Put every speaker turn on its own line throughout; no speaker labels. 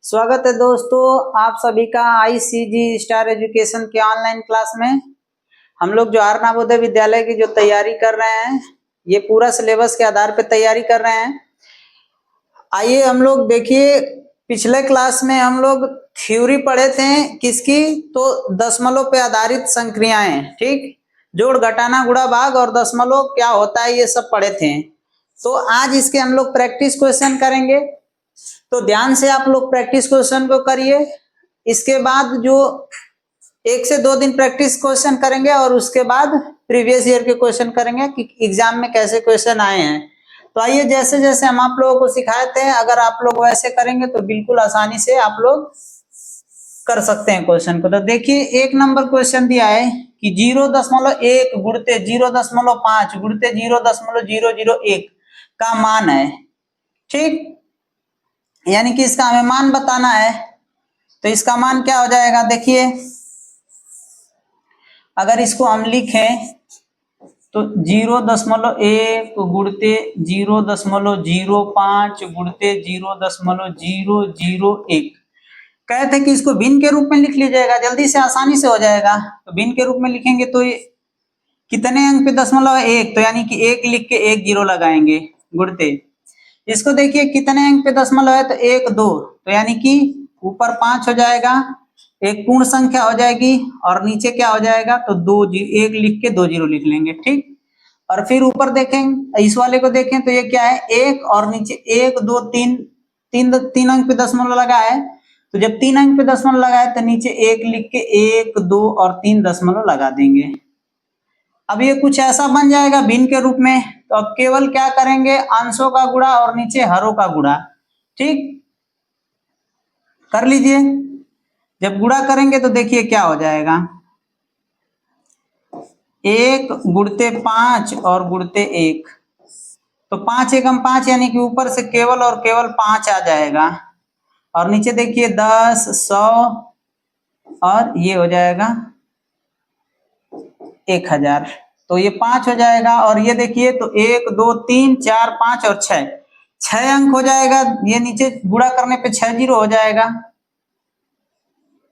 स्वागत है दोस्तों, आप सभी का आईसीजी स्टार एजुकेशन के ऑनलाइन क्लास में। हम लोग जो आर नवोदय विद्यालय की जो तैयारी कर रहे हैं, ये पूरा सिलेबस के आधार पर तैयारी कर रहे हैं। आइए हम लोग देखिए, पिछले क्लास में हम लोग थ्योरी पढ़े थे किसकी, तो दशमलव पे आधारित संक्रियाएं, ठीक, जोड़ घटाना गुणा भाग और दशमलव क्या होता है ये सब पढ़े थे। तो आज इसके हम लोग प्रैक्टिस क्वेश्चन करेंगे, तो ध्यान से आप लोग प्रैक्टिस क्वेश्चन को करिए। इसके बाद जो 1 से 2 दिन प्रैक्टिस क्वेश्चन करेंगे और उसके बाद प्रीवियस ईयर के क्वेश्चन करेंगे कि एग्जाम में कैसे क्वेश्चन आए हैं। तो आइए, जैसे जैसे हम आप लोगों को सिखाए थे, अगर आप लोग वैसे करेंगे तो बिल्कुल आसानी से आप लोग कर सकते हैं क्वेश्चन को। तो देखिए, 1 नंबर क्वेश्चन दिया है कि 0.1 गुणते 0.5 गुणते 0.001 का मान है, ठीक, यानी कि इसका हमें मान बताना है। तो इसका मान क्या हो जाएगा, देखिए अगर इसको हम लिखें तो 0.1 गुणते 0.05 गुणते 0.001। कहते हैं कि इसको भिन्न के रूप में लिख लीजिएगा, जल्दी से आसानी से हो जाएगा। तो भिन्न के रूप में लिखेंगे तो ये कितने अंक पे दशमलव है, 1, तो यानी कि 1 लिख के 1 0 लगाएंगे गुणते। इसको देखिए कितने अंक पे दशमलव है, तो 1 2, तो यानी कि ऊपर 5 हो जाएगा, एक पूर्ण संख्या हो जाएगी और नीचे क्या हो जाएगा, तो 2 1 लिख के 2 0 लिख लेंगे, ठीक। और फिर ऊपर देखें, इस वाले को देखें तो ये क्या है, 1 और नीचे 1 2 3 3 अंक पे दशमलव लगा है। तो जब 3 अंक पे दशमलव लगा है तो नीचे 1 लिख के 1 2 और 3 दशमलव लगा देंगे। अब ये कुछ ऐसा बन जाएगा भिन्न के रूप में। तो अब केवल क्या करेंगे, अंशों का गुणा और नीचे हरों का गुणा, ठीक, कर लीजिए। जब गुणा करेंगे तो देखिए क्या हो जाएगा, 1 गुणते 5 और गुणते 1, तो 5 एकम 5 यानी कि ऊपर से केवल और केवल 5 आ जाएगा। और नीचे देखिए 10 100 और ये हो जाएगा 1000, तो ये 5 हो जाएगा। और ये देखिए तो 1 2 3 4 5 और 6 अंक हो जाएगा। ये नीचे गुणा करने पे 6 0 हो जाएगा,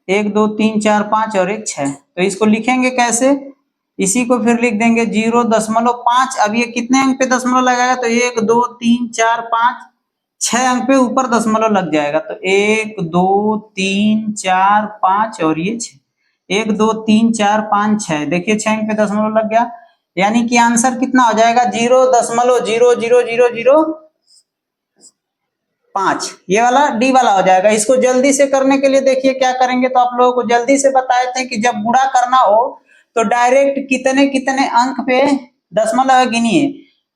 1 2 3 4 5 और 1 6। तो इसको लिखेंगे कैसे, इसी को फिर लिख देंगे 0.5। अब ये कितने अंक पे दशमलव लगाएगा, तो 1 2 3 4 5 6 अंक पे ऊपर दशमलव लग जाएगा। तो 1 2 3 4 5 और ये 6, 1 2 3 4 5 6, देखिए 6 अंक पे दशमलव लग गया, यानी कि आंसर कितना हो जाएगा, 0.00005। ये वाला डी वाला हो जाएगा। इसको जल्दी से करने के लिए देखिए क्या करेंगे, तो आप लोगों को जल्दी से बताए थे कि जब गुणा करना हो तो डायरेक्ट कितने कितने अंक पे दशमलव गिनिए,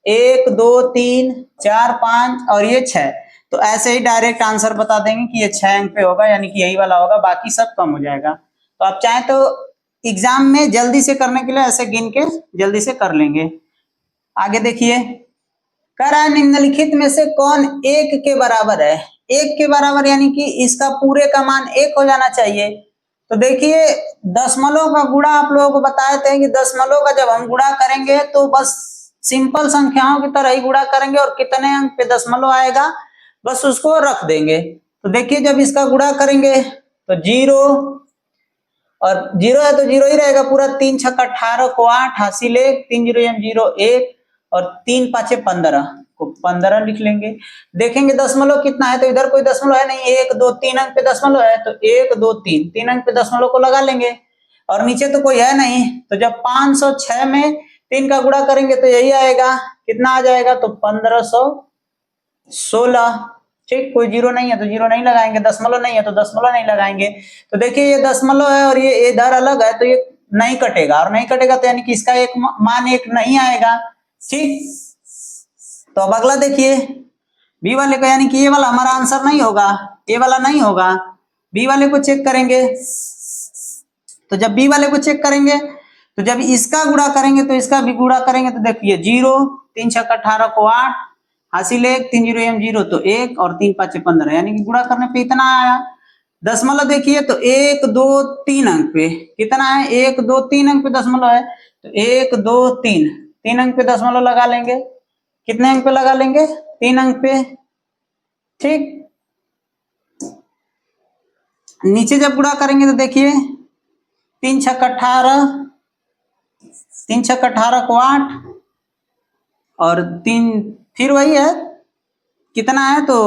1 2 3 4 5 और ये 6। तो ऐसे ही डायरेक्ट आंसर बता देंगे कि ये 6 अंक पे होगा, यानी कि यही वाला होगा, बाकी सब कम हो जाएगा। तो आप चाहें तो एग्जाम में जल्दी से करने के लिए ऐसे गिन के जल्दी से कर लेंगे। आगे देखिए, कह रहा है निम्नलिखित में से कौन 1 के बराबर है। 1 के बराबर यानी कि इसका पूरे का मान 1 हो जाना चाहिए। तो देखिए, दशमलव का गुणा आप लोगों को बताए थे कि दशमलव का जब हम गुणा करेंगे तो बस सिंपल संख्याओं की तरह ही गुणा करेंगे और कितने अंक पे दशमलव आएगा बस उसको रख देंगे। तो देखिए, जब इसका गुणा करेंगे तो 0 और 0 है तो 0 ही रहेगा पूरा, 3 छक्का 18 को 8 हासिल 1, 3 0 0 1 और 3 5 15 को 15 लिख लेंगे। देखेंगे दशमलव कितना है, तो इधर कोई दशमलव है नहीं, 1 2 3 अंक पे दशमलव है, तो 1 2 3 3 अंक पे दशमलव को लगा लेंगे। और नीचे तो कोई है नहीं, तो जब 506 में 3 का गुणा करेंगे तो यही आएगा, कितना आ जाएगा, तो 1516, ठीक। कोई 0 नहीं है तो 0 नहीं लगाएंगे, दशमलव नहीं है तो दशमलव नहीं लगाएंगे। तो देखिए ये दशमलव है और ये इधर अलग है, तो ये नहीं कटेगा, और नहीं कटेगा तो यानी कि इसका एक मान 1 नहीं आएगा, ठीक। तो अब अगला देखिए, बी वाले का, यानी कि ये वाला हमारा आंसर नहीं होगा, ये वाला नहीं होगा। बी वाले को चेक करेंगे, तो जब बी वाले को चेक करेंगे तो जब इसका गुणा करेंगे तो इसका भी गुणा करेंगे, तो देखिए 0 3 छक्का 18 को 8 हासिल 1, 3 0 0 तो 1 और 3 5 15, यानी कि गुणा करने पे इतना आया। दशमलव देखिए तो 1 2 3 अंक पे कितना है, 1 2 3 अंक पे दशमलव है, तो 1 2 3 3 अंक पे दशमलव लगा लेंगे। कितने अंक पे लगा लेंगे, 3 अंक पे, ठीक। नीचे जब गुणा करेंगे तो देखिए 3 छक 18, 3 छक 18 को 8 और 3 फिर वही है, कितना है तो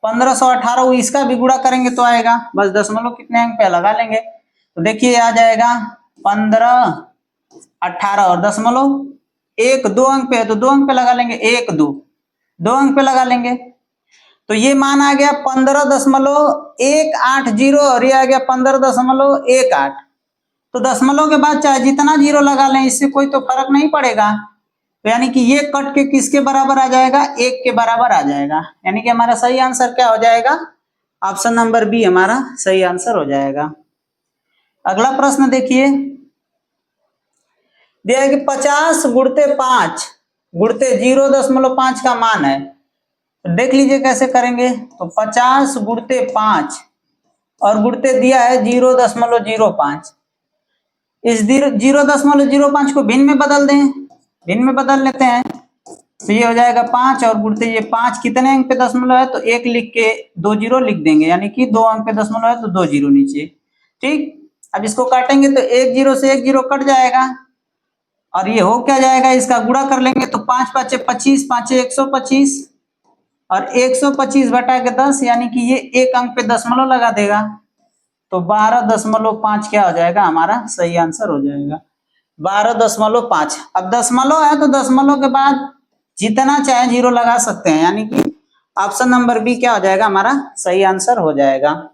1518, इसका भी गुणा करेंगे तो आएगा, बस दशमलव कितने अंक पे लगा लेंगे तो देखिए आ जाएगा 1518 और दशमलव 1 2 अंक पे है तो 2 अंक पे लगा लेंगे, 1 2 2 अंक पे लगा लेंगे तो ये मान आ गया 15.180 और ये आ गया 15.18। तो दशमलव के बाद चाहे जितना जीरो लगा लें इससे कोई तो फर्क नहीं पड़ेगा, तो यानी कि ये कट के किसके बराबर आ जाएगा, 1 के बराबर आ जाएगा, यानी कि हमारा सही आंसर क्या हो जाएगा, ऑप्शन नंबर बी हमारा सही आंसर हो जाएगा। अगला प्रश्न देखिए, दिया है कि 50 गुणते 5 गुणते 0.5 का मान है, तो देख लीजिए कैसे करेंगे। तो 50 गुणते 5 और गुणते दिया है 0.05, इस 0.05 को भिन्न में बदल दें, भिन्न में बदल लेते हैं तो ये हो जाएगा 5 और गुणते ये 5 कितने अंक पे दशमलव है तो 1 लिख के 2 जीरो लिख देंगे, यानी कि 2 अंक पे दशमलव है तो 2 जीरो नीचे। ठीक, अब इसको काटेंगे तो 1 जीरो से 1 जीरो कट जाएगा और ये हो क्या जाएगा, इसका गुणा कर लेंगे तो 5 5 25, 5 125 और 125 बटा के 10, यानी कि ये 1 अंक पे दशमलव लगा देगा तो 12.5 क्या हो जाएगा, हमारा सही आंसर हो जाएगा 12.5। अब दशमलव है तो दशमलव के बाद जितना चाहे जीरो लगा सकते हैं, यानी कि ऑप्शन नंबर बी क्या हो जाएगा, हमारा सही आंसर हो जाएगा।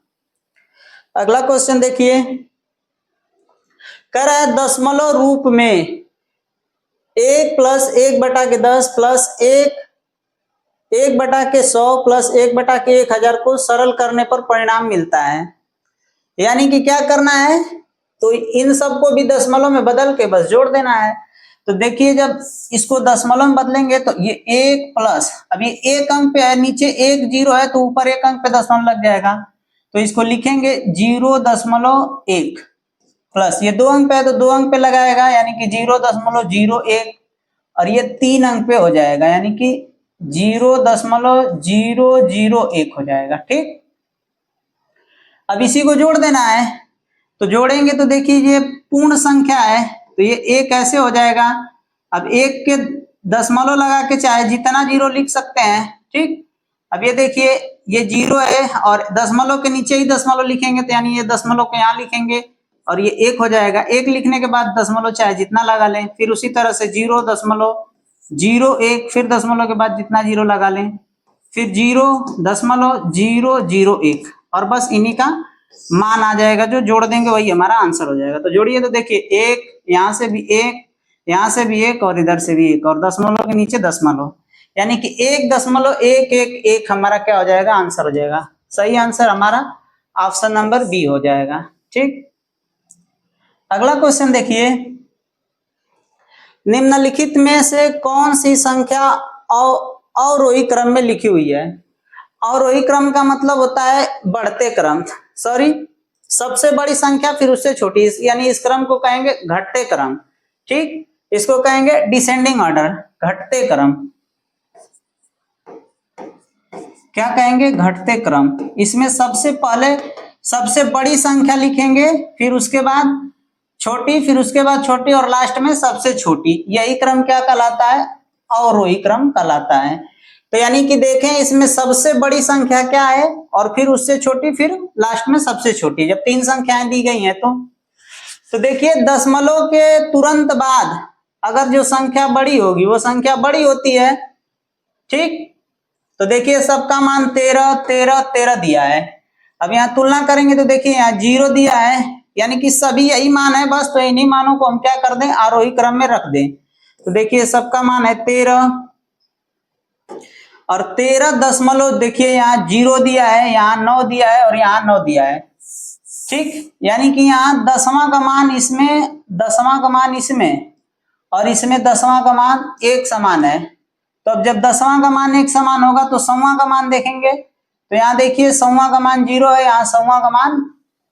अगला क्वेश्चन देखिए, कह रहा है दशमलव रूप में 1 प्लस 1 बटा के 10 प्लस 1 बटा के 100 प्लस 1 बटा के 1000 को सरल करने पर परिणाम मिलता है, यानी कि क्या करना है, तो इन सबको भी दशमलव में बदल के बस जोड़ देना है। तो देखिए जब इसको दशमलव में बदलेंगे तो ये 1 प्लस, अब ये 1 अंक पे है, नीचे 1 जीरो है तो ऊपर 1 अंक पे दशमलव लग जाएगा, तो इसको लिखेंगे 0.1 प्लस ये 2 अंक पे है तो 2 अंक पे लगाएगा, यानी कि 0.01 और ये 3 अंक पे हो जाएगा, यानी कि 0.001 हो जाएगा। ठीक, अब इसी को जोड़ देना है, तो जोड़ेंगे तो देखिए ये पूर्ण संख्या है तो ये 1 ऐसे हो जाएगा। अब 1 के दशमलव लगा के चाहे जितना जीरो लिख सकते हैं। ठीक, अब ये देखिए ये जीरो है और दशमलव के नीचे ही दशमलव लिखेंगे तो यानी ये दशमलव को यहाँ लिखेंगे और ये 1 हो जाएगा। 1 लिखने के बाद दशमलव चाहे जितना लगा लें, फिर उसी तरह से 0.01 फिर दशमलव के बाद जितना जीरो लगा लें, फिर 0.001 और बस इन्हीं का मान आ जाएगा, जो जोड़ देंगे वही हमारा आंसर हो जाएगा। तो जोड़िए तो देखिए 1 यहाँ से भी 1, यहाँ से भी 1 और इधर से भी 1 और दशमलव के नीचे दशमलव, यानी कि 1.111 हमारा क्या हो जाएगा, आंसर हो जाएगा। सही आंसर हमारा ऑप्शन नंबर बी हो जाएगा। ठीक, अगला क्वेश्चन देखिए, निम्नलिखित में से कौन सी संख्या अवरोही क्रम में लिखी हुई है। अवरोही क्रम का मतलब होता है बढ़ते क्रम, सॉरी सबसे बड़ी संख्या फिर उससे छोटी, यानी इस क्रम को कहेंगे घटते क्रम। ठीक, इसको कहेंगे डिसेंडिंग ऑर्डर, घटते क्रम। क्या कहेंगे, घटते क्रम। इसमें सबसे पहले सबसे बड़ी संख्या लिखेंगे, फिर उसके बाद छोटी, फिर उसके बाद छोटी और लास्ट में सबसे छोटी। यही क्रम क्या कहलाता है, अवरोही क्रम कहलाता है। तो यानी कि देखें इसमें सबसे बड़ी संख्या क्या है और फिर उससे छोटी, फिर लास्ट में सबसे छोटी, जब 3 संख्याएं दी गई हैं तो देखिए दशमलव के तुरंत बाद अगर जो संख्या बड़ी होगी वो संख्या बड़ी होती है। ठीक, तो देखिए सबका मान 13 13 13 दिया है। अब यहाँ तुलना करेंगे तो देखिए यहाँ 0 दिया है, यानी कि सभी यही मान है बस, तो इन्हीं मानों को हम क्या कर दें, आरोही क्रम में रख दें। तो देखिए सबका मान है 13 और 13 दशमलव, देखिए यहाँ 0 दिया है, यहाँ 9 दिया है और यहाँ 9 दिया है। ठीक, यानी कि यहाँ दसवां का मान इसमें, दसवां का मान इसमें और इसमें दसवां का मान एक समान है। तो अब जब दसवां का मान एक समान होगा तो सौवां का मान देखेंगे, तो यहाँ देखिए सौवां का मान 0 है, यहाँ सौवां का मान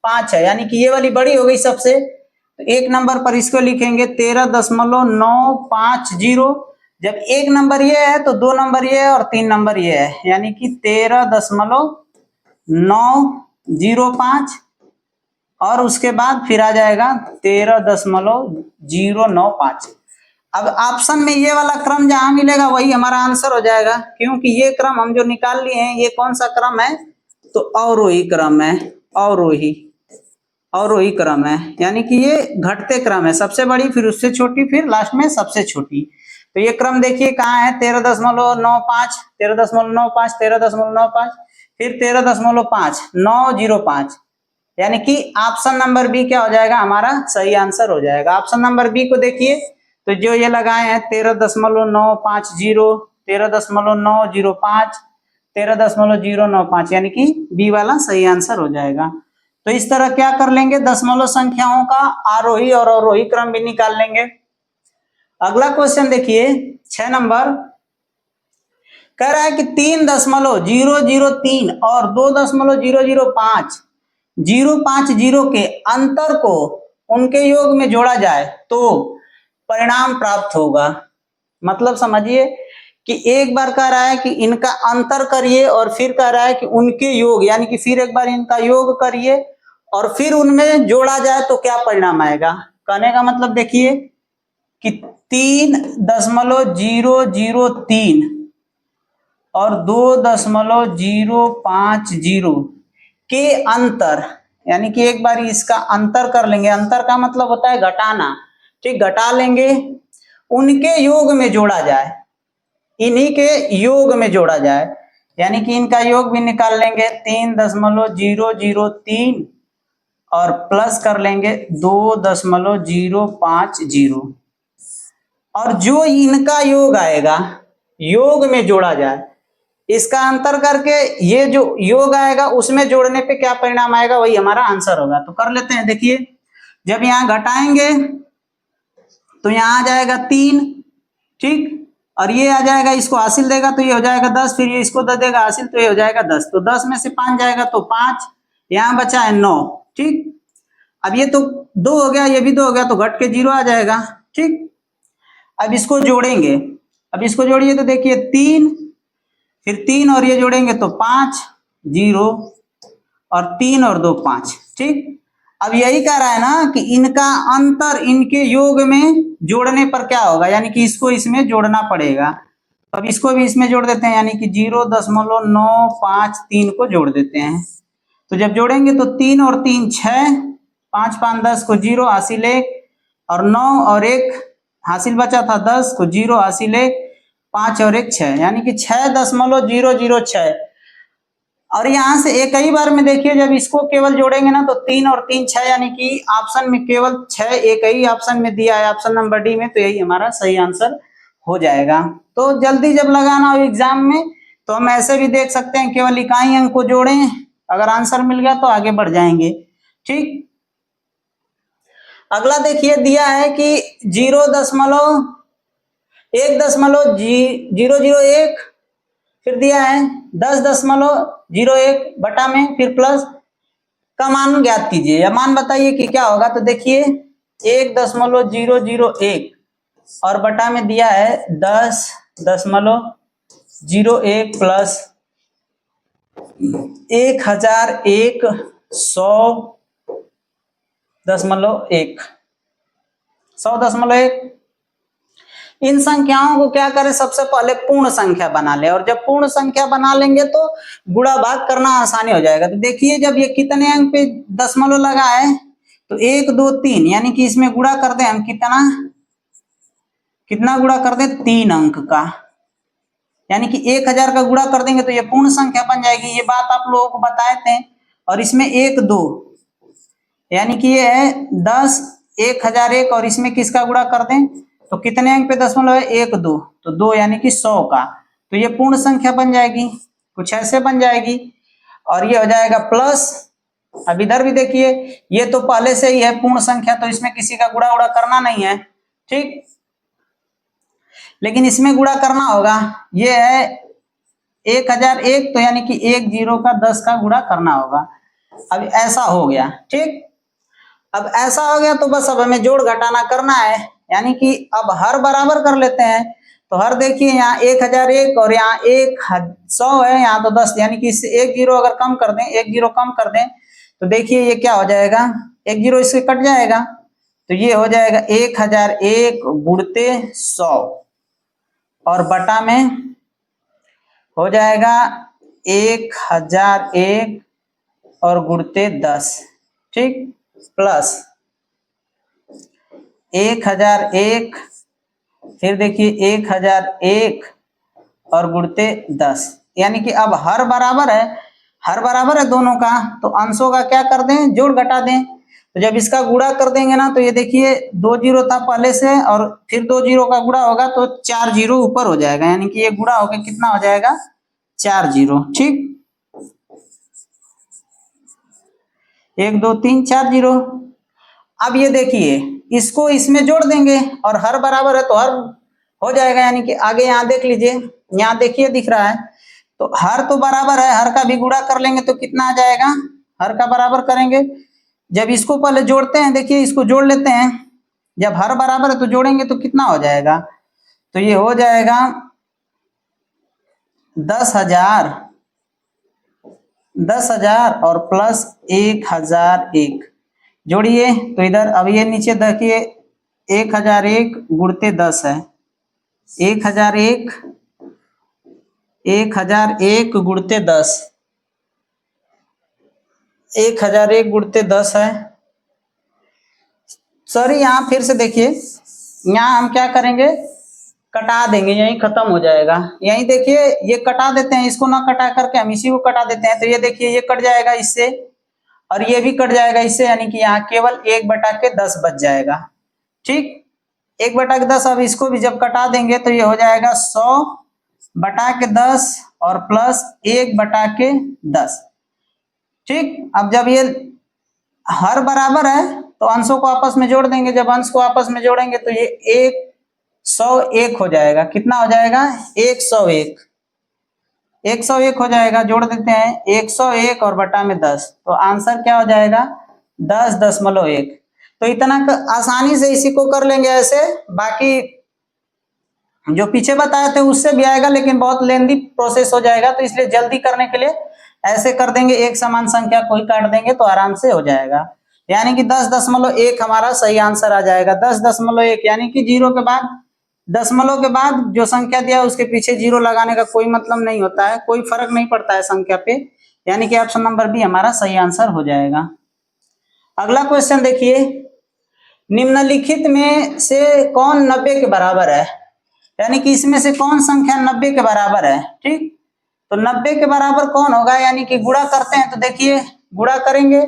5 है, यानी कि ये वाली बड़ी हो गई सबसे। तो 1 नंबर पर इसको लिखेंगे 13.950। जब 1 नंबर ये है तो 2 नंबर ये है और 3 नंबर ये है, यानी कि 13.950 905 और उसके बाद फिर आ जाएगा 13.095। अब ऑप्शन में ये वाला क्रम जहां मिलेगा वही हमारा आंसर हो जाएगा, क्योंकि ये क्रम हम जो निकाल लिए हैं ये कौन सा क्रम है, तो अवरोही क्रम है, अवरोही क्रम है, यानी कि ये घटते क्रम है, सबसे बड़ी फिर उससे छोटी फिर लास्ट में सबसे छोटी। तो ये क्रम देखिए कहाँ है, 13.95, 13.95, 13.95, फिर 13.5, 905, यानी कि ऑप्शन नंबर बी क्या हो जाएगा, हमारा सही आंसर हो जाएगा। ऑप्शन नंबर बी को देखिए तो जो ये लगाए हैं 13.950, 13.905, 13.095, यानी कि बी वाला सही आंसर हो जाएगा। तो इस तरह क्या कर लेंगे, दशमलव संख्याओं का आरोही और अवरोही क्रम भी निकाल लेंगे। अगला क्वेश्चन देखिए 6 नंबर, कह रहा है कि 3.003 और 2.005 050 के अंतर को उनके योग में जोड़ा जाए तो परिणाम प्राप्त होगा। मतलब समझिए कि एक बार कह रहा है कि इनका अंतर करिए और फिर कह रहा है कि उनके योग, यानी कि फिर एक बार इनका योग करिए और फिर उनमें जोड़ा जाए तो क्या परिणाम आएगा। कहने का मतलब देखिए कि 3.003 और 2.050 के अंतर, यानी कि एक बार इसका अंतर कर लेंगे, अंतर का मतलब होता है घटाना, ठीक, घटा लेंगे, उनके योग में जोड़ा जाए, इन्हीं के योग में जोड़ा जाए, यानी कि इनका योग भी निकाल लेंगे 3.003 और प्लस कर लेंगे 2.050 और जो इनका योग आएगा योग में जोड़ा जाए, इसका अंतर करके ये जो योग आएगा उसमें जोड़ने पे क्या परिणाम आएगा वही हमारा आंसर होगा। तो कर लेते हैं, देखिए जब यहाँ घटाएंगे तो यहाँ आ जाएगा 3, ठीक, और ये आ जाएगा, इसको हासिल देगा तो ये हो जाएगा 10, फिर ये इसको दे देगा हासिल तो ये हो जाएगा 10, तो 10 में से 5 जाएगा तो 5, यहाँ बचा है 9, ठीक। अब ये तो 2 हो गया, ये भी 2 हो गया, तो घट के 0 आ जाएगा, ठीक। अब इसको जोड़ेंगे, अब इसको जोड़िए तो देखिए 3, फिर 3 और ये जोड़ेंगे तो 5, 0 और 3 और 2 5, ठीक। अब यही कह रहा है ना कि इनका अंतर इनके योग में जोड़ने पर क्या होगा, यानी कि इसको इसमें जोड़ना पड़ेगा। अब इसको भी इसमें जोड़ देते हैं, यानी कि 0.953 को जोड़ देते हैं। तो जब जोड़ेंगे तो 3 और 3 6, 5 5 10 को 0 हासिल 1 और 9 और 1 हासिल बचा था 10 को 0 हासिल 1, 5 और 1 6, यानी कि 6.006। और यहाँ से एक ही बार में देखिए जब इसको केवल जोड़ेंगे ना तो 3 और 3 6, यानी कि ऑप्शन में केवल 6 एक ही ऑप्शन में दिया है, ऑप्शन नंबर डी में, तो यही हमारा सही आंसर हो जाएगा। तो जल्दी जब लगाना हो एग्जाम में तो हम ऐसे भी देख सकते हैं, केवल इकाई अंक को जोड़ें, अगर आंसर मिल गया तो आगे बढ़ जाएंगे, ठीक। अगला देखिए दिया है कि 1.001 फिर दिया है 10.01 बटा में फिर प्लस का मान ज्ञात कीजिए या मान बताइए कि क्या होगा। तो देखिए 1.001 और बटा में दिया है 10.01 प्लस 100.1 इन संख्याओं को क्या करें, सबसे पहले पूर्ण संख्या बना ले, और जब पूर्ण संख्या बना लेंगे तो गुणा भाग करना आसानी हो जाएगा। तो देखिए जब ये कितने अंक पे दशमलव लगा है तो 1 2 3, यानी कि इसमें गुणा कर दें हम, कितना गुणा कर दें, 3 अंक का, यानी कि 1000 का गुणा कर देंगे तो ये पूर्ण संख्या बन जाएगी। ये बात आप लोगों को बताए थे। और इसमें 1 2, यानी कि ये है 10 1001 और इसमें किसका गुणा कर दें तो कितने अंक पे दशमलव है, 1 2, तो 2 यानी कि 100 का, तो ये पूर्ण संख्या बन जाएगी, कुछ ऐसे बन जाएगी। और ये हो जाएगा प्लस, अब इधर भी देखिए ये तो पहले से ही है पूर्ण संख्या, तो इसमें किसी का गुणा उड़ा करना नहीं है, ठीक, लेकिन इसमें गुणा करना होगा। ये है 1001, तो यानी कि 1 0 का 10 का गुणा करना होगा। अब ऐसा हो गया, ठीक। अब ऐसा हो गया तो बस अब हमें जोड़ घटाना करना है, यानी कि अब हर बराबर कर लेते हैं। तो हर देखिए यहाँ 1001 और यहाँ 100 है, यहाँ तो 10, यानी कि इससे एक जीरो अगर कम कर दें, एक जीरो कम कर दें तो देखिए ये क्या हो जाएगा, एक जीरो इससे कट जाएगा, तो ये हो जाएगा 1001 गुणते 100 और बटा में हो जाएगा 1001 और गुणते 10, ठीक, प्लस 1001, फिर देखिए 1001 और गुणते 10, यानी कि अब हर बराबर है, हर बराबर है दोनों का, तो अंशों का क्या कर दें, जोड़ घटा दें। तो जब इसका गुणा कर देंगे ना तो ये देखिए 2 जीरो था पहले से और फिर 2 जीरो का गुणा होगा तो 4 जीरो ऊपर हो जाएगा, यानी कि ये गुणा होकर कितना हो जाएगा, 4 जीरो, ठीक, 1 2 3 4 जीरो। अब ये देखिए इसको इसमें जोड़ देंगे और हर बराबर है तो हर हो जाएगा, यानी कि आगे यहाँ देख लीजिए, यहाँ देखिए दिख रहा है, तो हर तो बराबर है, हर का भी गुणा कर लेंगे तो कितना आ जाएगा, हर का बराबर करेंगे, जब इसको पहले जोड़ते हैं, देखिए इसको जोड़ लेते हैं, जब हर बराबर है तो जोड़ेंगे तो कितना हो जाएगा, तो ये हो जाएगा 10,000, 10,000 और प्लस 1001, जोड़िए तो इधर अब ये नीचे देखिए 1001 गुणते 10 है, 1001 गुणते 10, 1001 गुणते 10 है। सॉरी यहाँ फिर से देखिए, यहाँ हम क्या करेंगे, कटा देंगे, यहीं खत्म हो जाएगा, यहीं देखिए ये कटा देते हैं, इसको ना कटा करके हम इसी को कटा देते हैं, तो ये देखिए ये कट जाएगा इससे और ये भी कट जाएगा इससे, यानी कि यहाँ केवल 1/10 बच जाएगा, ठीक, 1/10। अब इसको भी जब कटा देंगे तो ये हो जाएगा 100/10 और प्लस 1/10, ठीक। अब जब ये हर बराबर है तो अंशों को आपस में जोड़ देंगे, जब अंश को आपस में जोड़ेंगे तो ये 101 हो जाएगा, कितना हो जाएगा, 101, 101 हो जाएगा, जोड़ देते हैं 101 और बटा में 10, तो आंसर क्या हो जाएगा, 10.1। तो इतना आसानी से इसी को कर लेंगे ऐसे, बाकी जो पीछे बताए थे उससे भी आएगा लेकिन बहुत लेंदी प्रोसेस हो जाएगा, तो इसलिए जल्दी करने के लिए ऐसे कर देंगे, एक समान संख्या कोई काट देंगे तो आराम से हो जाएगा, यानी कि 10.1 हमारा सही आंसर आ जाएगा। 10.1 यानी कि जीरो के बाद, दशमलव के बाद जो संख्या दिया उसके पीछे जीरो लगाने का कोई मतलब नहीं होता है, कोई फर्क नहीं पड़ता है संख्या पे, यानी कि ऑप्शन नंबर बी हमारा सही आंसर हो जाएगा। अगला क्वेश्चन देखिए, निम्नलिखित में से कौन 90 के बराबर है, यानी कि इसमें से कौन संख्या 90 के बराबर है, ठीक, तो 90 के बराबर कौन होगा, यानी कि गुणा करते हैं, तो देखिए गुणा करेंगे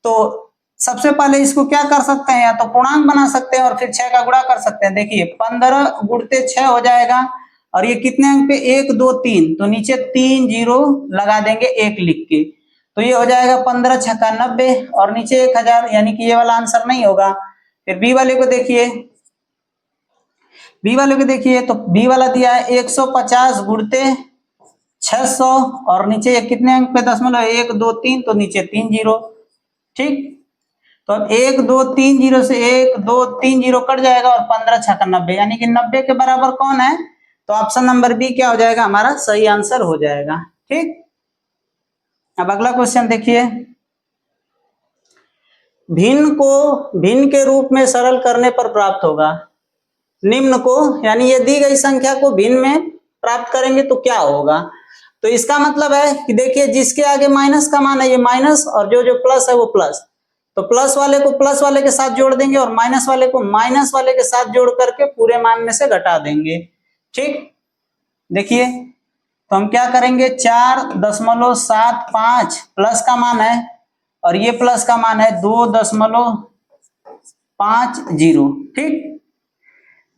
तो सबसे पहले इसको क्या कर सकते हैं, या तो पूर्णांक बना सकते हैं और फिर 6 का गुणा कर सकते हैं, देखिए 15 गुणते 6 हो जाएगा और ये कितने अंक पे, 1 2 3, तो नीचे 3 जीरो लगा देंगे 1 लिख के, तो ये हो जाएगा 15 छक्का 90 और नीचे 1000, यानी कि ये वाला आंसर नहीं होगा। फिर बी वाले को देखिए, बी वाले को देखिए, तो बी वाला दिया है 150 गुणते 600 और नीचे ये कितने अंक पे, दशमलव 1 2 3, तो नीचे 3 जीरो, ठीक, तो अब 1 2 3 जीरो से 1 2 3 जीरो कट जाएगा और 15 छक्का 90, यानी कि 90 के बराबर कौन है, तो ऑप्शन नंबर बी क्या हो जाएगा, हमारा सही आंसर हो जाएगा, ठीक। अब अगला क्वेश्चन देखिए, भिन्न को भिन्न के रूप में सरल करने पर प्राप्त होगा, निम्न को, यानी ये दी गई संख्या को भिन्न में प्राप्त करेंगे तो क्या होगा, तो इसका मतलब है कि देखिए जिसके आगे माइनस का मान है ये माइनस और जो जो प्लस है वो प्लस, तो प्लस वाले को प्लस वाले के साथ जोड़ देंगे और माइनस वाले को माइनस वाले के साथ जोड़ करके पूरे मान में से घटा देंगे, ठीक। देखिए तो हम क्या करेंगे, 4.75 प्लस का मान है और ये प्लस का मान है 2.50, ठीक,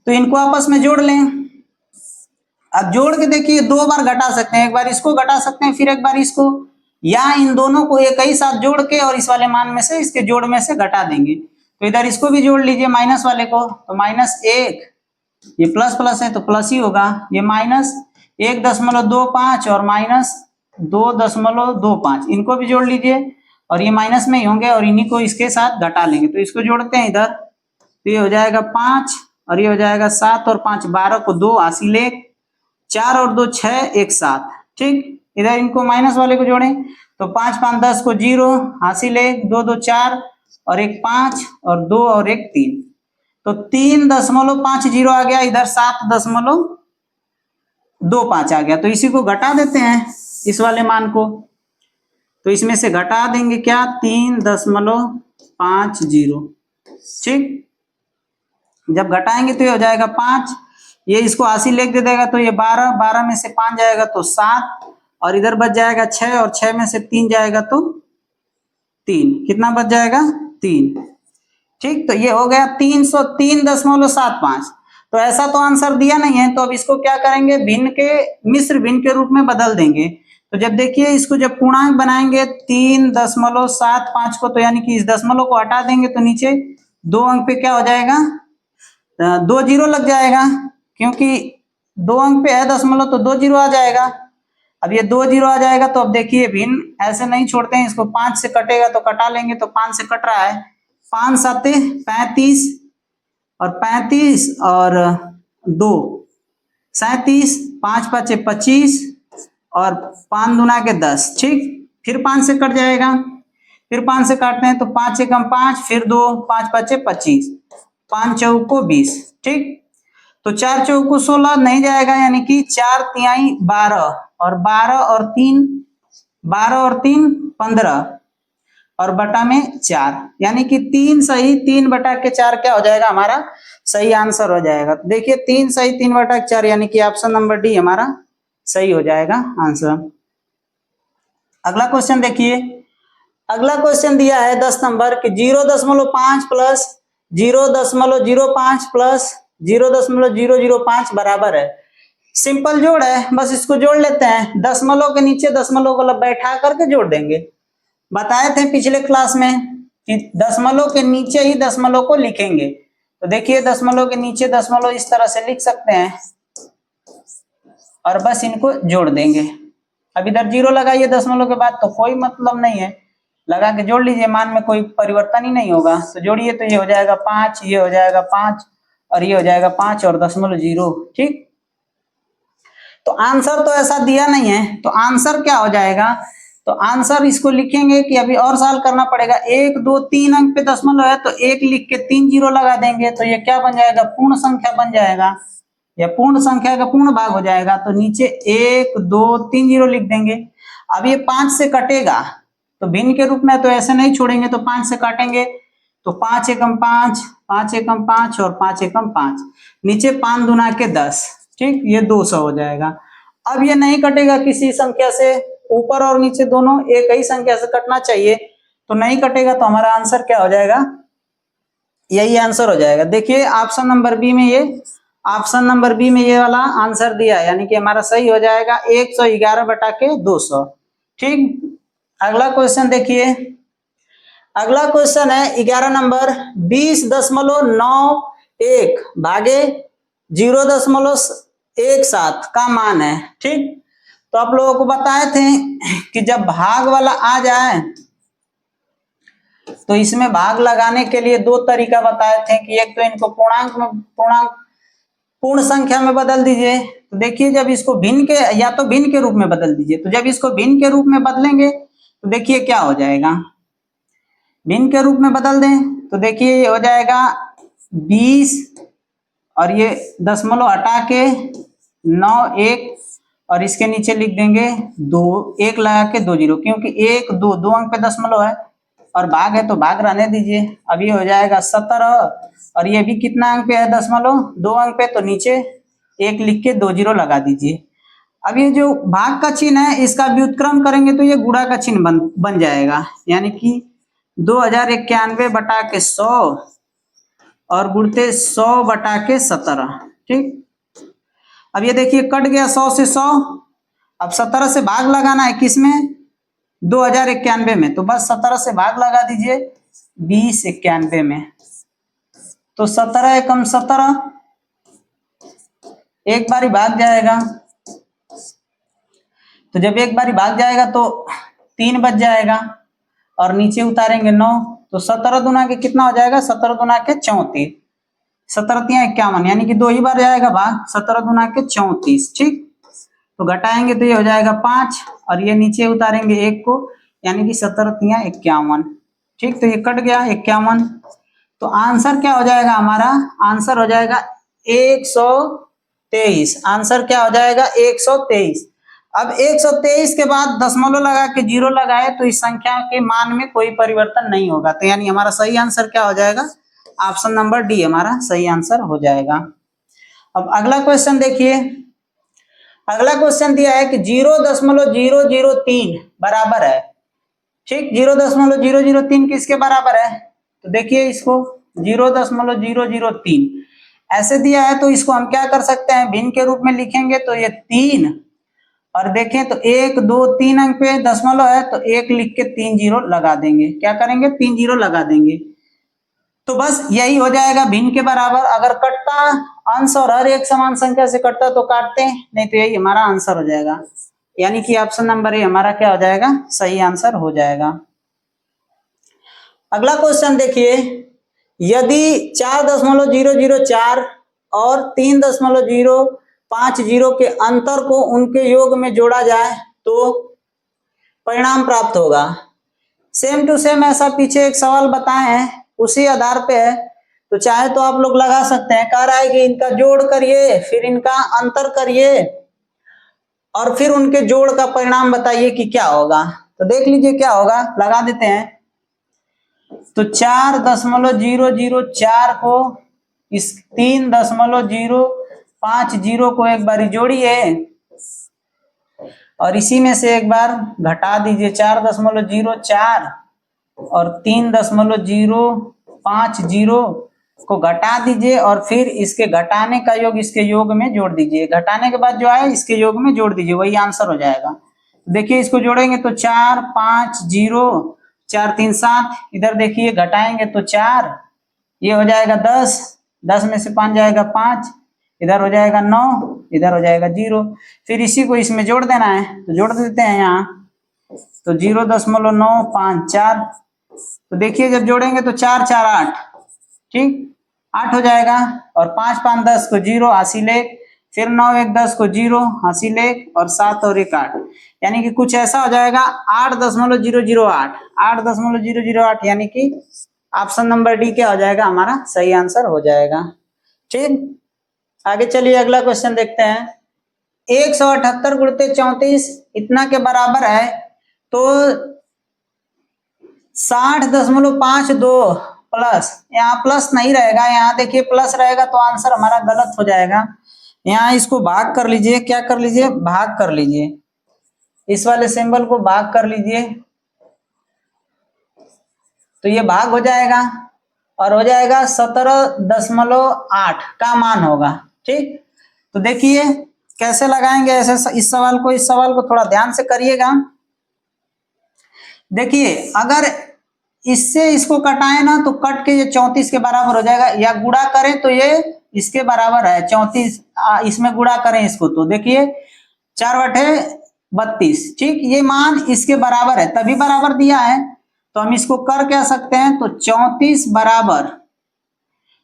तो इनको आपस में जोड़ लें। अब जोड़ के देखिए दो बार घटा सकते हैं, एक बार इसको घटा सकते हैं फिर एक बार इसको, या इन दोनों को एक ही साथ जोड़ के और इस वाले मान में से इसके जोड़ में से घटा देंगे, तो इधर इसको भी जोड़ लीजिए माइनस वाले को, तो -1, ये प्लस प्लस है तो प्लस ही होगा, ये -1.25 और -2.25, इनको भी जोड़ लीजिए और ये माइनस में ही होंगे और इन्हीं को इसके साथ घटा लेंगे, तो इसको जोड़ते हैं इधर, तो ये हो जाएगा 5 और ये हो जाएगा 7 और 5 12 को 2 हासिल 1, 4 और 2 6 1 7। ठीक, इधर इनको माइनस वाले को जोड़ें तो 5 5 10 को 0 हासिल 1, 2 2 4 और 1 5 और 2 और 1 3। तो 3.50 आ गया, इधर 7.25 आ गया। तो इसी को घटा देते हैं इस वाले मान को, तो इसमें से घटा देंगे क्या 3.50। ठीक, जब घटाएंगे तो ये हो जाएगा 5, ये इसको हासिल लिख दे देगा तो ये 12, 12 में से 5 जाएगा तो 7 और इधर बच जाएगा 6 और 6 में से 3 जाएगा तो 3। कितना बच जाएगा 3। ठीक, तो ये हो गया 303.75। तो ऐसा तो आंसर दिया नहीं है, तो अब इसको क्या करेंगे, भिन्न के मिश्र भिन्न के रूप में बदल देंगे। तो जब देखिए इसको जब पूर्णांक बनाएंगे 3.75 को, तो यानी कि इस दशमलव को हटा देंगे तो नीचे 2 अंक पे क्या हो जाएगा, 2 जीरो लग जाएगा, क्योंकि 2 अंक पे है दशमलव तो 2 जीरो आ जाएगा। अब ये 2 जीरो आ जाएगा तो अब देखिए भिन्न ऐसे नहीं छोड़ते हैं, इसको 5 से कटेगा तो कटा लेंगे, तो 5 से कट रहा है, 5 7 35 और 35 और 2 37, 5 5 25 और 5 दूना के 10। ठीक, फिर 5 से कट जाएगा, फिर 5 से काटते हैं तो 5 एकम 5, फिर 2 5 5 25, 5 चौको 20। ठीक, तो 4 चौको 16 नहीं जाएगा, यानी कि 4 तिहाई 12 और 12 और 3 15 और बटा में 4, यानी कि 3 सही 3 बटा के 4 क्या हो जाएगा, हमारा सही आंसर हो जाएगा। तो देखिए 3 सही 3 बटा के 4, यानी कि ऑप्शन नंबर डी हमारा सही हो जाएगा आंसर। अगला क्वेश्चन देखिए, अगला क्वेश्चन दिया है 10 नंबर कि 0.5 प्लस 0.05 प्लस 0.005 बराबर है। सिंपल जोड़ है, बस इसको जोड़ लेते हैं, दशमलव के नीचे दशमलव को बैठा करके जोड़ देंगे। बताए थे पिछले क्लास में कि दशमलव के नीचे ही दशमलव को लिखेंगे। तो देखिए दशमलव के नीचे दशमलव इस तरह से लिख सकते हैं और बस इनको जोड़ देंगे। अब इधर 0 लगाइए दशमलव के बाद तो कोई मतलब नहीं है, लगा के जोड़ लीजिए, मान में कोई परिवर्तन ही नहीं होगा। तो जोड़िए तो ये हो जाएगा 5, ये हो जाएगा 5 और ये हो जाएगा 5 और 0.0। ठीक, तो आंसर तो ऐसा दिया नहीं है, तो आंसर क्या हो जाएगा, तो आंसर इसको लिखेंगे कि अभी और सॉल्व करना पड़ेगा। 1 2 3 अंक पे दशमलव है तो 1 लिख के 3 जीरो लगा देंगे, तो ये क्या बन जाएगा, पूर्ण संख्या बन जाएगा, या पूर्ण संख्या का पूर्ण भाग हो जाएगा। तो नीचे 1 2 3 जीरो लिख देंगे। अब ये 5 से कटेगा तो भिन्न के रूप में तो ऐसे नहीं छोड़ेंगे, तो 5 से काटेंगे तो 5 एकम 5, 5 एकम 5 और 5 एकम 5, नीचे 5 दूना के 10। ठीक, ये 200 हो जाएगा। अब ये नहीं कटेगा किसी संख्या से, ऊपर और नीचे दोनों एक ही संख्या से कटना चाहिए, तो नहीं कटेगा, तो हमारा आंसर क्या हो जाएगा, यही आंसर हो जाएगा। देखिए ऑप्शन नंबर बी में ये वाला आंसर दिया है, यानी कि हमारा सही हो जाएगा 111 बटा के 200। ठीक, अगला क्वेश्चन देखिए, अगला क्वेश्चन है 11 नंबर, 20.91 भागे 0.17 का मान है। ठीक, तो आप लोगों को बताए थे कि जब भाग वाला आ जाए तो इसमें भाग लगाने के लिए 2 तरीका बताए थे कि एक तो इनको पूर्ण संख्या में बदल दीजिए। तो देखिए जब इसको भिन्न के या तो भिन्न के रूप में बदल दीजिए, तो जब इसको भिन्न के रूप में बदलेंगे तो देखिए क्या हो जाएगा, भिन्न के रूप में बदल दें तो देखिए ये हो जाएगा 20 और ये दशमलव हटा के 9 1 और इसके नीचे लिख देंगे 2, 1 लगा के 2 जीरो, क्योंकि 1 2 2 अंक पे दशमलव है और भाग है तो भाग रहने दीजिए। अब ये हो जाएगा 17 और ये भी कितना अंक पे है, दशमलव 2 अंक पे, तो नीचे 1 लिख के 2 जीरो लगा दीजिए। अब ये जो भाग का चिन्ह है इसका व्युत्क्रम करेंगे तो ये गुणा का चिन्ह बन जाएगा, यानी कि 2091 बटा के 100 और गुणते 100 बटा के 17। ठीक, अब ये देखिए कट गया 100 से 100, अब 17 से भाग लगाना है किसमें, 2091 में, तो बस 17 से भाग लगा दीजिए 2091 में, तो 17 एकम 17, एक बारी भाग जाएगा, तो जब एक बारी भाग जाएगा तो 3 बच जाएगा और नीचे उतारेंगे 9, तो 17 दूना के कितना हो जाएगा, 17 दूना के 34, 17 51, यानी कि 2 ही बार जाएगा भाग, 17 दूना के 34। ठीक, तो घटाएंगे तो ये हो जाएगा 5 और ये नीचे उतारेंगे 1 को, यानी कि 17 51। ठीक, तो ये कट गया 51। तो आंसर क्या हो जाएगा हमारा, आंसर हो जाएगा 123। आंसर क्या हो जाएगा 123। अब 123 के बाद दशमलव लगा के 0 लगाए तो इस संख्या के मान में कोई परिवर्तन नहीं होगा, तो यानी हमारा सही आंसर क्या हो जाएगा, ऑप्शन नंबर डी हमारा सही आंसर हो जाएगा। अब अगला क्वेश्चन देखिए, अगला क्वेश्चन दिया है कि 0.003 बराबर है। ठीक, 0.003 किसके बराबर है, तो देखिए इसको 0.003 ऐसे दिया है, तो इसको हम क्या कर सकते हैं, भिन्न के रूप में लिखेंगे तो ये 3, और देखें तो 1 2 3 अंक पे दशमलव है तो 1 लिख के 3 जीरो लगा देंगे, क्या करेंगे 3 जीरो लगा देंगे, तो बस यही हो जाएगा भिन्न के बराबर। अगर कटता अंश और हर एक समान संख्या से कटता तो काटते, नहीं तो यही हमारा आंसर हो जाएगा, यानी कि ऑप्शन नंबर ए हमारा क्या हो जाएगा, सही आंसर हो जाएगा। अगला क्वेश्चन देखिए, यदि 4.004 और 3.050 के अंतर को उनके योग में जोड़ा जाए तो परिणाम प्राप्त होगा। सेम टू सेम ऐसा पीछे एक सवाल बताए हैं, उसी आधार पे है, तो चाहे तो आप लोग लगा सकते हैं। कह रहा है कि इनका जोड़ करिए, फिर इनका अंतर करिए और फिर उनके जोड़ का परिणाम बताइए कि क्या होगा। तो देख लीजिए क्या होगा, लगा देते हैं। तो 4.004 को इस 3.050 को एक बार जोड़िए और इसी में से एक बार घटा दीजिए। 4.04 और 3.050 को घटा दीजिए और फिर इसके घटाने का योग इसके योग में जोड़ दीजिए। घटाने के बाद जो आए इसके योग में जोड़ दीजिए, वही आंसर हो जाएगा। देखिए इसको जोड़ेंगे तो 4 5 0 4 3 7, इधर देखिए घटाएंगे तो 4, ये हो जाएगा 10, 10 में से 5 जाएगा 5, इधर हो जाएगा 9, इधर हो जाएगा 0, फिर इसी को इसमें जोड़ देना है, तो जोड़ देते हैं यहाँ। तो 0.954, तो देखिए जब जोड़ेंगे तो 4 4 8, ठीक 8 हो जाएगा, और 5 5 10 को 0 हासिल 1, फिर 9 1 10 को 0 हासिल 1, और 7 और 1 8, यानी कि कुछ ऐसा हो जाएगा 8.008, 8.008, यानी कि ऑप्शन नंबर डी क्या हो जाएगा, हमारा सही आंसर हो जाएगा। ठीक, आगे चलिए अगला क्वेश्चन देखते हैं। 178 गुणित 34 इतना के बराबर है, तो 60.52 प्लस, यहाँ प्लस नहीं रहेगा, यहाँ देखिए प्लस रहेगा तो आंसर हमारा गलत हो जाएगा। यहाँ इसको भाग कर लीजिए, क्या कर लीजिए, भाग कर लीजिए, इस वाले सिंबल को भाग कर लीजिए, तो ये भाग हो जाएगा और हो जाएगा 17.8 का मान होगा। ठीक, तो देखिए कैसे लगाएंगे ऐसे इस सवाल को थोड़ा ध्यान से करिएगा। देखिए अगर इससे इसको कटाए ना तो कट के ये 34 के बराबर हो जाएगा, या गुणा करें तो ये इसके बराबर है 34, इसमें गुणा करें इसको तो देखिए 4/32। ठीक, ये मान इसके बराबर है, तभी बराबर दिया है, तो हम इसको कर क्या सकते हैं, तो 34 बराबर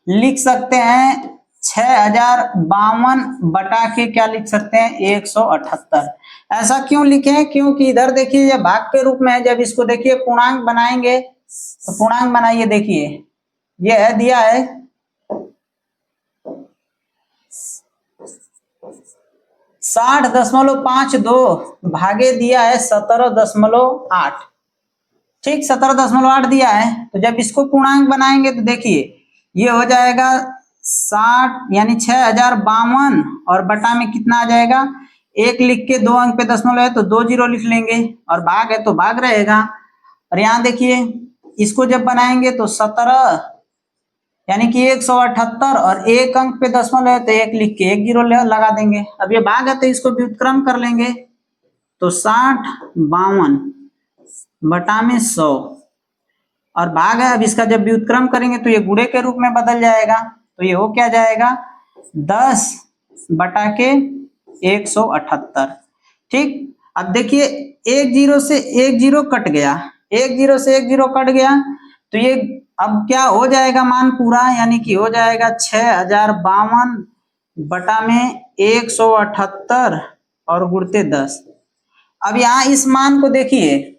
लिख सकते हैं 6052 बटा के क्या लिख सकते हैं 178। ऐसा क्यों लिखे, क्योंकि इधर देखिए ये भाग के रूप में है, जब इसको देखिए पूर्णांक बनाएंगे तो पूर्णांक बनाइए, देखिए ये है दिया है 60.52 भागे दिया है 17.8। ठीक, 17.8 दिया है, तो जब इसको पूर्णांक बनाएंगे तो देखिए ये हो जाएगा 60, यानी 6052, और बटा में कितना आ जाएगा, 1 लिख के 2 अंक पे दशमलव है तो 2 जीरो लिख लेंगे, और भाग है तो भाग रहेगा। और यहाँ देखिए इसको जब बनाएंगे तो 17, यानी कि 178, और 1 अंक पे दशमलव है तो 1 लिख के 1 जीरो लगा देंगे। अब ये भाग है तो इसको व्युत्क्रम कर लेंगे, तो 6052 बटा में 100, और भाग है, अब इसका जब व्युत्क्रम करेंगे तो ये गुणे के रूप में बदल जाएगा, तो ये हो क्या जाएगा 10 बटा के 178। ठीक, अब देखिए 1 जीरो से 1 जीरो कट गया, 1 जीरो से 1 जीरो कट गया, तो ये अब क्या हो जाएगा मान पूरा, यानी कि हो जाएगा 6052 बटा में 178 और गुणते 10। अब यहाँ इस मान को देखिए,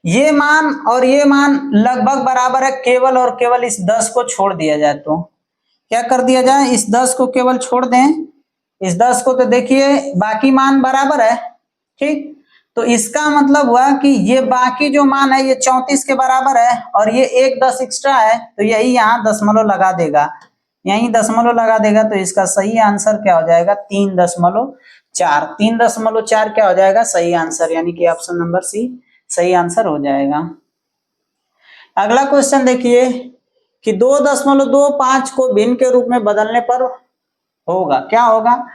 ये मान और ये मान लगभग बराबर है, केवल और केवल इस 10 को छोड़ दिया जाए तो क्या कर दिया जाए, इस 10 को केवल छोड़ दें, इस 10 को, तो देखिए बाकी मान बराबर है, ठीक। तो इसका मतलब हुआ कि ये बाकी जो मान है ये 34 के बराबर है और ये एक 10 एक्स्ट्रा है, तो यही यहाँ दशमलव लगा देगा, यही दशमलव लगा देगा। तो इसका सही आंसर क्या हो जाएगा, 3.4। 3.4 क्या हो जाएगा सही आंसर, यानी कि ऑप्शन नंबर सी सही आंसर हो जाएगा। अगला क्वेश्चन देखिए कि 2.25 को भिन्न के रूप में बदलने पर होगा, क्या होगा।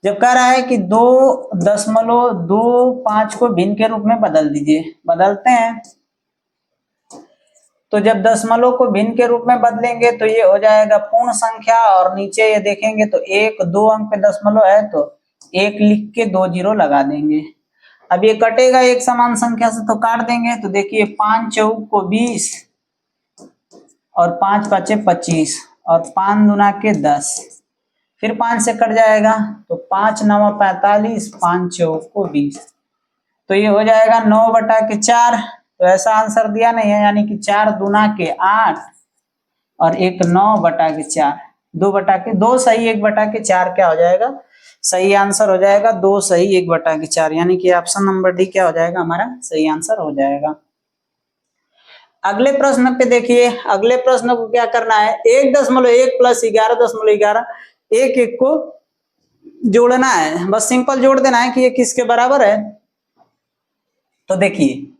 जब कह रहा है कि 2.25 को भिन्न के रूप में बदल दीजिए, बदलते हैं। तो जब दशमलव को भिन्न के रूप में बदलेंगे तो ये हो जाएगा पूर्ण संख्या, और नीचे ये देखेंगे तो 1 2 अंक पे दशमलव है तो 1 लिख के 2 जीरो लगा देंगे। अब ये कटेगा एक समान संख्या से तो काट देंगे, तो देखिए 5 चौक को 20 और 5 पचे 25 और 5 दूना के 10, फिर 5 से कट जाएगा तो 5 9 45, 5 चौक को 20, तो ये हो जाएगा 9/4। तो ऐसा आंसर दिया नहीं है, यानी कि 4 दूना के 8 और एक 9/4, 2 सही 1/4 क्या हो जाएगा सही आंसर हो जाएगा, 2 सही 1/4, यानी कि ऑप्शन नंबर डी क्या हो जाएगा हमारा सही आंसर हो जाएगा। अगले प्रश्न पे देखिए, अगले प्रश्न को क्या करना है, 1.1 प्लस 11.11 एक एक को जोड़ना है, बस सिंपल जोड़ देना है कि ये किसके बराबर है। तो देखिए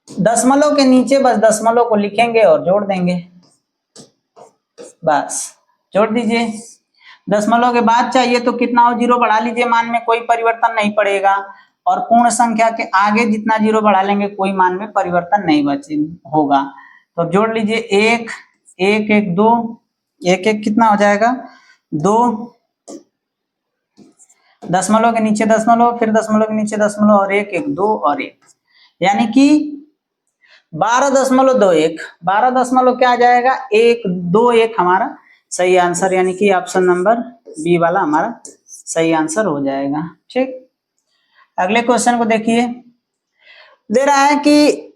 दशमलव के नीचे बस दशमलव को लिखेंगे और जोड़ देंगे, बस जोड़ दीजिए। दशमलव के बाद चाहिए तो कितना हो, जीरो बढ़ा लीजिए, मान में कोई परिवर्तन नहीं पड़ेगा, और पूर्ण संख्या के आगे जितना जीरो बढ़ा लेंगे कोई मान में परिवर्तन नहीं बचे होगा। तो जोड़ लीजिए 1 1 1 2, 1 1 कितना हो जाएगा 2, दशमलव के नीचे दशमलव, फिर दशमलव के नीचे दशमलव और 1 1 2 और 1, यानी कि 12.21, 12 क्या आ जाएगा 1 2 1 हमारा सही आंसर, यानी कि ऑप्शन नंबर बी वाला हमारा सही आंसर हो जाएगा, ठीक। अगले क्वेश्चन को देखिए, दे रहा है कि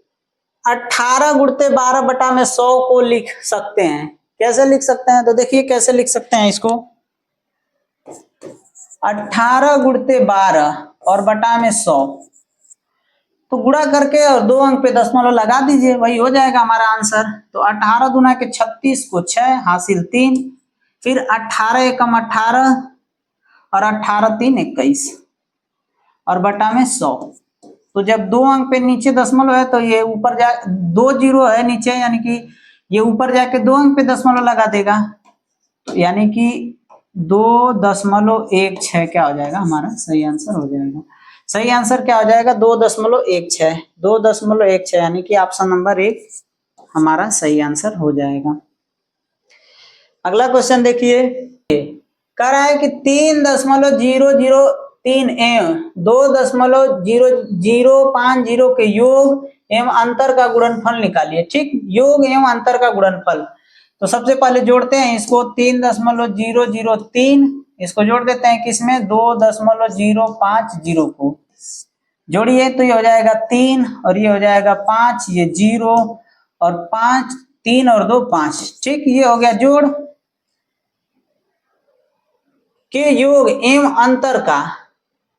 18 गुणते 12 बटा में 100 को लिख सकते हैं, कैसे लिख सकते हैं, तो देखिए कैसे लिख सकते हैं इसको, 18 गुणते 12 और बटा में 100, तो गुणा करके और 2 अंक पे दशमलव लगा दीजिए, वही हो जाएगा हमारा आंसर। तो 18 दूना के 36 को 6 हासिल 3, फिर 18 एकम 18 और 18 3 21 और बटा में 100। तो जब 2 अंक पे नीचे दशमलव है तो ये ऊपर जा 2 जीरो है नीचे, यानी कि ये ऊपर जाके 2 अंक पे दशमलव लगा देगा, तो यानी कि 2.16 क्या हो जाएगा हमारा सही आंसर हो जाएगा। सही आंसर क्या हो जाएगा 2.16, 2.16, यानी कि ऑप्शन नंबर 1 हमारा सही आंसर हो जाएगा। अगला क्वेश्चन देखिए, कह रहा है कि 3.003 एवं 2.0050 के योग एवं अंतर का गुणनफल निकालिए, ठीक। योग एवं अंतर का गुणनफल, तो सबसे पहले जोड़ते हैं इसको, 3.003 इसको जोड़ देते हैं किसमें 2.050 को जोड़िए, तो ये हो जाएगा 3 और ये हो जाएगा 5, ये 0 और 5, 3 और 2 5, ठीक। ये हो गया जोड़ के योग एवं अंतर का,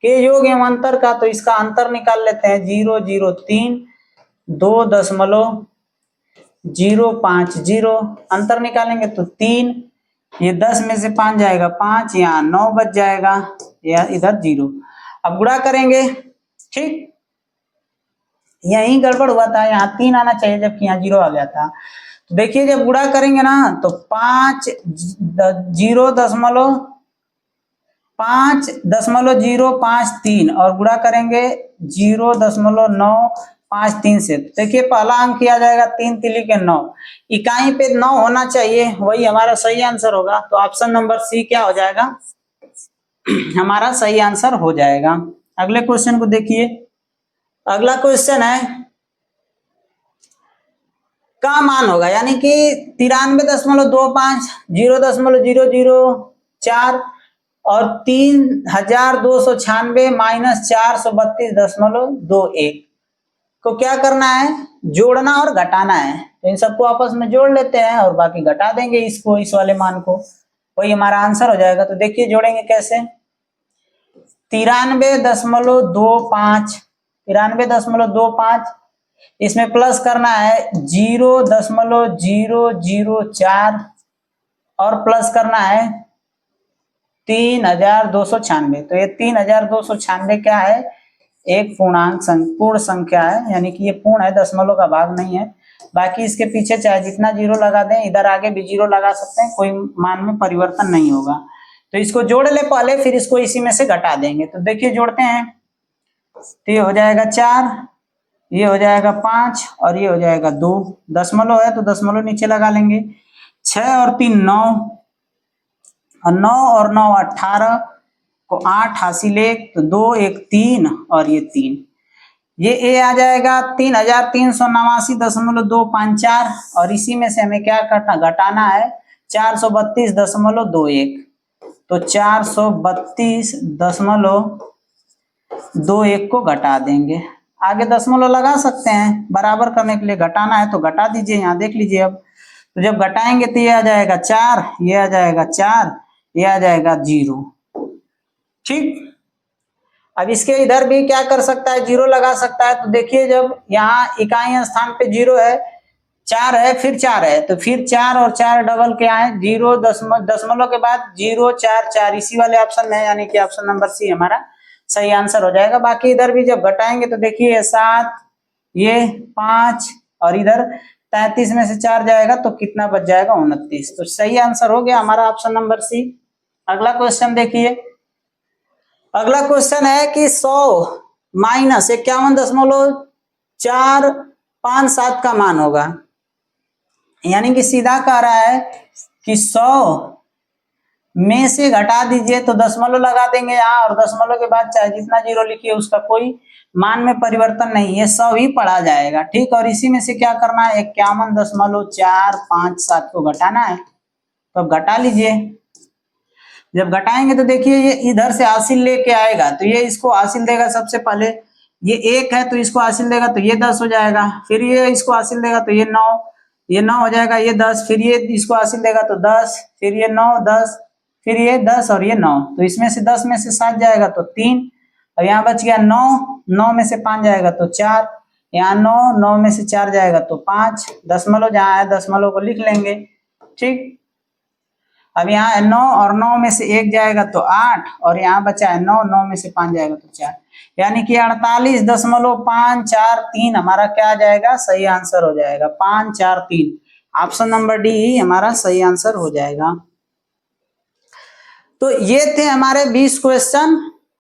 के योग एवं अंतर का, तो इसका अंतर निकाल लेते हैं 0.003 2.050 अंतर निकालेंगे तो 3, ये 10 में से 5 जाएगा 5, यहाँ 9 बच जाएगा, या इधर 0। अब गुणा करेंगे, ठीक। यही गड़बड़ हुआ था, यहाँ 3 आना चाहिए जबकि यहाँ 0 आ गया था। तो देखिए जब गुणा करेंगे ना तो 5.053 और गुणा करेंगे 0.953 से, देखिए पहला अंक किया जाएगा 3 तिली के 9, इकाई पे 9 होना चाहिए, वही हमारा सही आंसर होगा। तो ऑप्शन नंबर सी क्या हो जाएगा हमारा सही आंसर हो जाएगा। अगले क्वेश्चन को देखिए, अगला क्वेश्चन है का मान होगा, यानी कि 93.25, 0.004 और 3296 माइनस 432.21 को क्या करना है, जोड़ना और घटाना है। तो इन सबको आपस में जोड़ लेते हैं और बाकी घटा देंगे इसको, इस वाले मान को, वही हमारा आंसर हो जाएगा। तो देखिए जोड़ेंगे कैसे, 93.25, 93.25, इसमें प्लस करना है 0.004 और प्लस करना है 3296। तो ये 3296 क्या है, एक पूर्ण संख्या है, यानी कि ये पूर्ण है, दशमलव का भाग नहीं है। बाकी इसके पीछे चाहे जितना जीरो लगा दें, इधर आगे भी जीरो लगा सकते हैं, कोई मान में परिवर्तन नहीं होगा। तो इसको जोड़ ले पहले, फिर इसको इसी में से घटा देंगे। तो देखिए जोड़ते हैं, तो ये हो जाएगा 4, ये हो जाएगा 5 और ये हो जाएगा 2। दशमलव है तो दशमलव नीचे लगा लेंगे। 6 और 3 9, और 9 और 9 18 को 8 हासिल 1, तो 2 1 3 और ये 3, ये ए आ जाएगा 3389.254 और इसी में से हमें क्या करना, घटाना है 432.21। तो 432.21 को घटा देंगे। आगे दशमलव लगा सकते हैं, बराबर करने के लिए घटाना है तो घटा दीजिए, यहाँ देख लीजिए। अब तो जब घटाएंगे तो ये आ जाएगा 4, ये आ जाएगा 4, ये आ जाएगा 0। ठीक, अब इसके इधर भी क्या कर सकता है, जीरो लगा सकता है। तो देखिए जब यहाँ इकाई स्थान पे 0 है, 4 है, फिर 4 है, तो फिर 4 और 4 डबल क्या है, 0 दशमलव के बाद 0 4 4 इसी वाले ऑप्शन में है, यानी कि ऑप्शन नंबर सी हमारा सही आंसर हो जाएगा। बाकी इधर भी जब घटाएंगे तो देखिए 7, ये 5 और इधर 33 में से 4 जाएगा तो कितना बच जाएगा, 29। तो सही आंसर हो गया हमारा ऑप्शन नंबर सी। अगला क्वेश्चन देखिए, अगला क्वेश्चन है कि 100 माइनस 51.457 का मान होगा, यानी कि सीधा कह रहा है कि 100 में से घटा दीजिए, तो दशमलव लगा देंगे यहाँ, और दशमलव के बाद चाहे जितना जीरो लिखिए उसका कोई मान में परिवर्तन नहीं है, 100 ही पढ़ा जाएगा। ठीक, और इसी में से क्या करना है, 51.457 को घटाना है। तो अब घटा लीजिए, जब घटाएंगे तो देखिए ये इधर से हासिल लेके आएगा, तो ये इसको हासिल देगा सबसे पहले, ये 1 है तो इसको हासिल देगा तो ये 10 हो जाएगा, फिर ये इसको हासिल देगा तो ये 9, ये 9 हो जाएगा, ये 10, फिर ये इसको हासिल देगा तो 10, फिर ये 9 10, फिर ये 10 और ये 9। तो इसमें से 10 में से 7 जाएगा तो 3, और यहाँ बच गया 9, 9 में से 5 जाएगा तो 4, यहाँ 9, 9 में से 4 जाएगा तो 5, दशमलव जहाँ है दशमलव को लिख लेंगे। ठीक, अब यहाँ 9 और 9 में से 1 जाएगा तो 8, और यहाँ बचा है 9, 9 में से 5 जाएगा तो 4, यानी कि 48.543 हमारा क्या आ जाएगा, सही आंसर हो जाएगा। 543 ऑप्शन नंबर डी ही हमारा सही आंसर हो जाएगा। तो ये थे हमारे 20 क्वेश्चन।